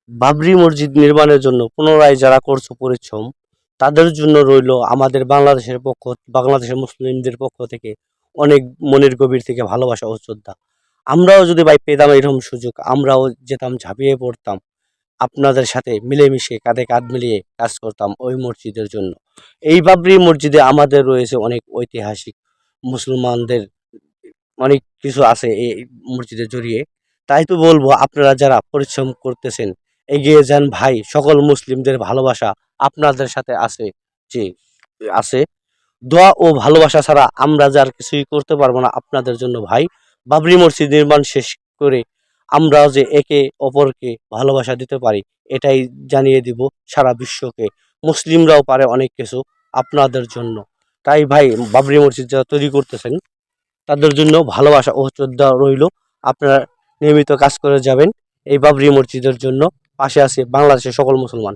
বাবরি মসজিদ নির্মাণের জন্য পুনরায় যারা করছো পরিশ্রম, তাদের জন্য রইল আমাদের বাংলাদেশের মুসলিমদের পক্ষ থেকে অনেক মনের গভীর থেকে ভালোবাসা ও শ্রদ্ধা। আমরাও যদি ভাই পেতাম এরকম সুযোগ, আমরাও যেতাম, ঝাঁপিয়ে পড়তাম, আপনাদের সাথে মিলেমিশে কাঁধে কাঁধ মিলিয়ে কাজ করতাম ওই মসজিদের জন্য। এই বাবরি মসজিদে আমাদের রয়েছে অনেক ঐতিহাসিক, মুসলমানদের অনেক কিছু আছে এই মসজিদে জড়িয়ে। তাই তো বলবো, আপনারা যারা পরিশ্রম করতেছেন এগিয়ে যান ভাই। সকল মুসলিমদের ভালোবাসা আপনাদের সাথে আছে, যে আছে। দোয়া ও ভালোবাসা ছাড়া আমরা যার কিছুই করতে পারবো না আপনাদের জন্য ভাই। বাবরি মসজিদ নির্মাণ শেষ করে আমরাও যে একে অপরকে ভালোবাসা দিতে পারি, এটাই জানিয়ে দিব সারা বিশ্বকে। মুসলিমরাও পারে অনেক কিছু আপনাদের জন্য। তাই ভাই, বাবরি মসজিদ যারা তৈরি করতেছেন তাদের জন্য ভালোবাসা ও শ্রদ্ধা রইল। আপনারা নিয়মিত কাজ করে যাবেন এই বাবরি মসজিদের জন্য। পাশে আছে বাংলাদেশের সকল মুসলমান।